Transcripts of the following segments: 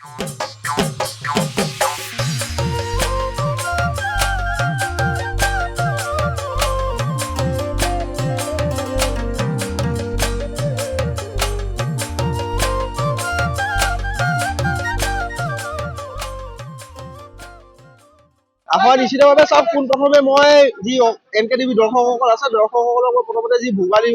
আপোনাৰ নিশ্চিতভাৱে চাওক, পোনপ্ৰথমে মই যি NKTV দৰ্শকসকল আছে, দৰ্শকসকলক মই প্ৰথমতে যি ভোগালী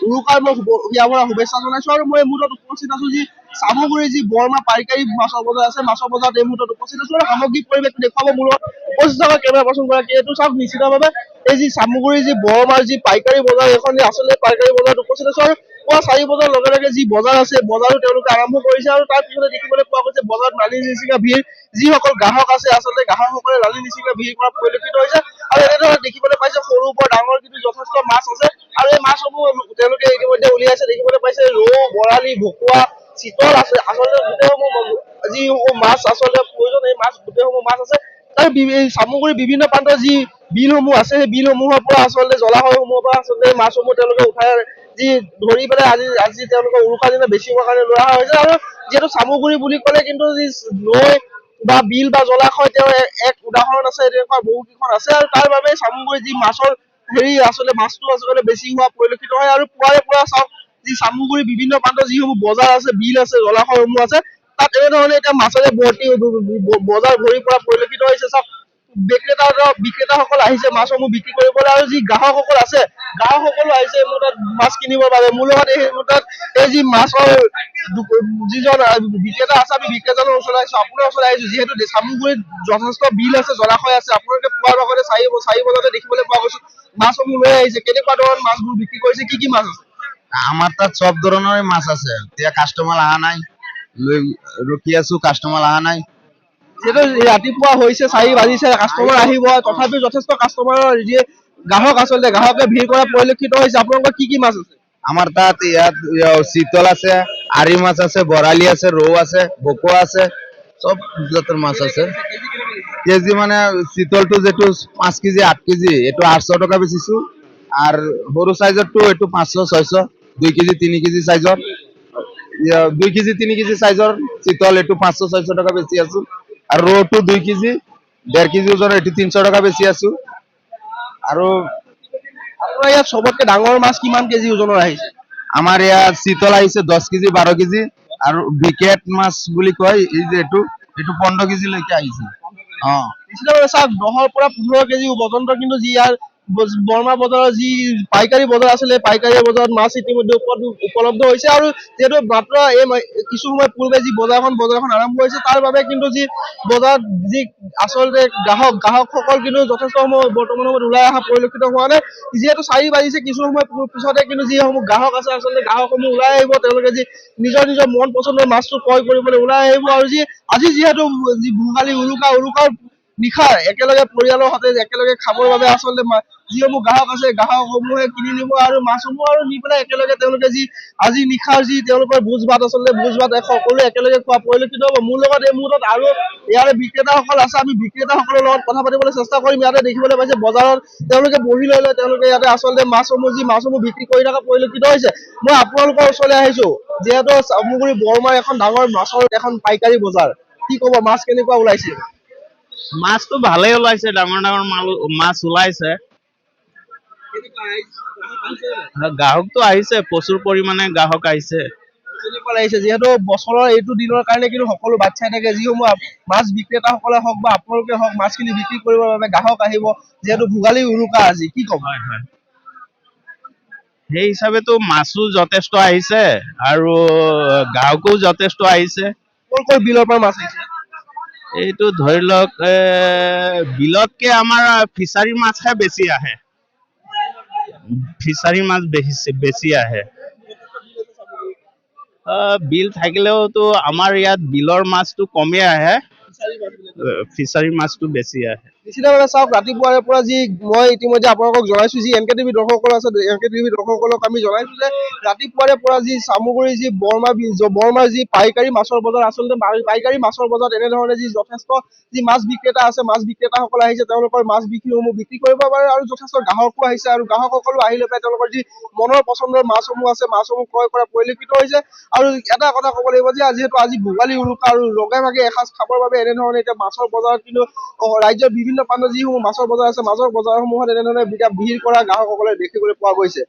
উৰুকাৰ মই ইয়াৰ পৰা শুভেচ্ছা জনাইছো। আৰু মই এই মুহূৰ্তত উপস্থিত আছো যি চামগুৰিৰ যি বৰমা পাইকাৰী মাছৰ বজাৰ আছে, মাছৰ বজাৰত এই মুহূৰ্তত উপস্থিত আছো আৰু সামগ্ৰিক পৰিৱেশটো দেখুৱাব মোৰ লগত উপস্থিত থকা কেমেৰা পাৰ্চন গৰাকী। এইটো চাওক, নিশ্চিতভাৱে এই যি চামগুৰিৰ যি বৰমাৰ যি পাইকাৰী বজাৰ, এখন আচলতে পাইকাৰী বজাৰত উপস্থিত আছো। আৰু পুৱা 4 বজাৰ লগে লগে যি বজাৰ আছে, বজাৰো তেওঁলোকে আৰম্ভ কৰিছে। আৰু তাৰ পিছতে দেখিবলৈ পোৱা গৈছে বজাৰত নানি নিচিঙা ভিৰ, যিসকল গ্ৰাহক আছে আচলতে গ্ৰাহকসকলে নানি নিচিঙা ভিৰ কৰা পৰিলক্ষিত হৈছে। আৰু এনেদৰে দেখিবলৈ পাইছে সৰুৰ পৰা ডাঙৰ কিন্তু যথেষ্ট মাছ আছে। আৰু এই মাছসমূহ তেওঁলোকে ইতিমধ্যে উলিয়াইছে। দেখিবলৈ পাইছে ৰৌ, বৰালি, ভকুৱা, চিতল আছে। আচলতে গোটেইসমূহ যিসমূহ মাছ আচলতে প্ৰয়োজন, এই মাছ গোটেইসমূহ মাছ আছে। আৰু চামগুৰিৰ বিভিন্ন প্ৰান্তৰ যি বিলসমূহ আছে, সেই বিলসমূহৰ পৰা আচলতে জলাশয়সমূহৰ পৰা আচলতে এই মাছসমূহ তেওঁলোকে উঠাই যি ধৰি পেলাই আজি তেওঁলোকৰ উৰুকাৰ দিনা বেচিবৰ কাৰণে লৈ অহা হৈছে। আৰু যিহেতু চামগুৰি বুলি ক'লে কিন্তু যি নৈ বা বিল বা জলাশয় তেওঁৰ এক উদাহৰণ আছে, তেনেকুৱা বহু কেইখন আছে। আৰু তাৰ বাবে চামগুৰিৰ যি মাছৰ আচলতে মাছটো আচলতে বেছি হোৱা পৰিলক্ষিত হয়। আৰু পুৱাৰে পৰা চাওক, যি চামগুৰিৰ বিভিন্ন প্ৰান্তৰ যিসমূহ বজাৰ আছে, বিল আছে, জলাশয়সমূহ আছে, তাত এনেধৰণে এতিয়া মাছেৰে ভৰ্তি বজাৰ ভৰি পৰা পৰিলক্ষিত হৈছে। চাওক, বিক্ৰেতাসকল আহিছে মাছসমূহ বিক্ৰী কৰিবলৈ। আৰু যি গ্ৰাহকসকল আছে, গ্ৰাহকসকলো আহিছে মোৰ তাত মাছ কিনিবৰ বাবে। মোৰ লগত এই যি মাছৰ যিজন বিক্ৰেতা আছে, আমি বিক্ৰেতাজনৰ ওচৰত আহিছো, আপোনাৰ ওচৰত আহিছো। যিহেতু চামগুৰিত যথেষ্ট বিল আছে, জলাশয় আছে, আপোনালোকে পুৱাৰ ভাগতে 4 বজাতে দেখিবলৈ পোৱা গৈছে মাছসমূহ লৈ আহিছে। কেনেকুৱা ধৰণৰ মাছবোৰ বিক্ৰী কৰিছে, কি কি মাছ আছে? আমার তাত সব ধরনের মাছ আছে। এতিয়া কাস্টমার অহা নাই, রকি আছো, কাস্টমার অহা নাই। যিহেতু ৰাতিপুৱা হৈছে, 4 বাজিছে, কাষ্টমাৰ আহিব, তথাপিও যথেষ্ট কাষ্টমাৰৰ যি গ্ৰাহক আচলতে গ্ৰাহকে ভিৰ কৰা পৰিলক্ষিত হৈছে। আপোনালোকৰ কি কি মাছ আছে? আমাৰ তাত ইয়াত শীতল আছে, আৰি মাছ আছে, বৰালি আছে, ৰৌ আছে, ভকুৱা আছে, সব জাতের মাছ আছে। কেজি মানে শীতলটো যেটো 5 কেজি 8 কেজি এটো 800 টাকা বেচিছো। আর সরু সাইজরটো এটো 500 600, 2 কেজি 3 কেজি সাইজর 2 কেজি 3 কেজি সাইজর শীতল এটো 500 600 টাকা বেচি আছো। আর রৌটো 2 কেজি 1.5 কেজি ওজনৰ এটো 300 টাকা বেচি আছো। আৰু আপোনাৰ ইয়াত চবতকে ডাঙৰ মাছ কিমান কেজি ওজনৰ আহিছে? আমাৰ ইয়াত শীতল আহিছে 10 কেজি 12 কেজি। আৰু বিকেট মাছ বুলি কয় এই যে এটো 15 কেজি লৈকে আহিছে। নিশ্চিতভাৱে চাওক, 10 পৰা 15 কেজি পৰ্যন্ত কিন্তু যি ইয়াৰ বৰমা বজাৰৰ যি পাইকাৰী বজাৰ আছিলে, পাইকাৰী বজাৰত মাছ ইতিমধ্যে উপলব্ধ হৈছে। আৰু যিহেতু মাত্ৰ কিছু সময় পূৰ্বে যি বজাৰখন আৰম্ভ হৈছে, তাৰ বাবে কিন্তু যি বজাৰত যি আচলতে গ্ৰাহকসকল কিন্তু যথেষ্ট সময় বৰ্তমান সময়ত ওলাই অহা পৰিলক্ষিত হোৱা নাই। যিহেতু 4 বাজিছে, কিছু সময় পিছতে কিন্তু যিসমূহ গ্ৰাহক আছে আচলতে গ্ৰাহকসমূহ ওলাই আহিব। তেওঁলোকে যি নিজৰ মন পচন্দৰ মাছটো ক্ৰয় কৰিবলৈ ওলাই আহিব। আৰু আজি যিহেতু যি ভোগালী উৰুকাৰ নিশা একেলগে পৰিয়ালৰ সৈতে একেলগে খাবৰ বাবে আচলতে যিসমূহ গ্ৰাহক আছে, গ্ৰাহকসমূহে কিনি নিব আৰু মাছসমূহ আৰু নি পেলাই একেলগে তেওঁলোকে যি আজি নিশাৰ যি তেওঁলোকৰ ভোজ ভাত সকলোৱে একেলগে খোৱা পৰিলক্ষিত হ'ব। মোৰ লগত এই মুহূৰ্তত আৰু ইয়াৰে বিক্ৰেতাসকল আছে, আমি বিক্ৰেতাসকলৰ লগত কথা পাতিবলৈ চেষ্টা কৰিম। ইয়াতে দেখিবলৈ পাইছে বজাৰত তেওঁলোকে বহি লৈ তেওঁলোকে ইয়াতে আচলতে মাছসমূহ বিক্ৰী কৰি থকা পৰিলক্ষিত হৈছে। মই আপোনালোকৰ ওচৰলৈ আহিছো, যিহেতু চামগুৰি বৰমাৰ এখন ডাঙৰ মাছৰ এখন পাইকাৰী বজাৰ। কি ক'ব, মাছ কেনেকুৱা ওলাইছে? মাছটো ভালেই ওলাইছে, ডাঙৰ ডাঙৰ মাছ ওলাইছে। গ্ৰাহকটো আহিছে, প্ৰচুৰ পৰিমাণে গ্ৰাহক আহিছে। যিহেতু বছৰৰ এইটো দিনৰ কাৰণে কিন্তু সকলো বাট চাই থাকে, যিসমূহ মাছ বিক্ৰেতাসকলে হওক বা আপোনালোকে হওক, মাছখিনি বিক্ৰী কৰিবৰ বাবে গ্ৰাহক আহিব। যিহেতু ভোগালী উৰুকা আজি, কি ক'ব? সেই হিচাপেতো মাছো যথেষ্ট আহিছে আৰু গ্ৰাহকো যথেষ্ট আহিছে। ক'ৰ বিলৰ পৰা মাছ আহিছে? এইটো ধৰি লওক বিলতকে আমাৰ ফিচাৰী মাছহে বেছি আহে। ফিচাৰী মাছ বেছি আহে। বিল থাকিলেওতো আমাৰ ইয়াত বিলৰ মাছটো কমেই আহে, ফিচাৰী মাছটো বেছি আহে। নিশ্চিতভাৱে চাওক ৰাতিপুৱাৰে পৰা যি মই ইতিমধ্যে আপোনালোকক জনাইছো যি এন কে টিভি দৰ্শকসকল আছে এন কে টিভি দৰ্শকসকলক আমি জনাইছো যে ৰাতিপুৱাৰে পৰা যি চামগুৰি যি বৰমাৰ যি পাইকাৰী মাছৰ বজাৰ আচলতে পাইকাৰী মাছৰ বজাৰত এনেধৰণে যি যথেষ্ট যি মাছ বিক্ৰেতা আছে মাছ বিক্ৰেতাসকল আহিছে তেওঁলোকৰ মাছ বিক্ৰীসমূহ বিক্ৰী কৰিব পাৰে আৰু যথেষ্ট গ্ৰাহকো আহিছে আৰু গ্ৰাহকসকলো আহি লৈ পেলাই তেওঁলোকৰ যি মনৰ পচন্দৰ মাছসমূহ আছে মাছসমূহ ক্ৰয় কৰা পৰিলক্ষিত হৈছে আৰু এটা কথা ক'ব লাগিব যে যিহেতু আজি ভোগালী উৰুকা আৰু লগে ভাগে এসাঁজ খাবৰ বাবে এনেধৰণে এতিয়া মাছৰ বজাৰত কিন্তু ৰাজ্যৰ বিভিন্ন প্ৰান্তত যিসমূহ মাছৰ বজাৰ আছে মাছৰ বজাৰসমূহত এনেধৰণে ভিৰ কৰা গ্ৰাহকসকলে দেখিবলৈ পোৱা গৈছে।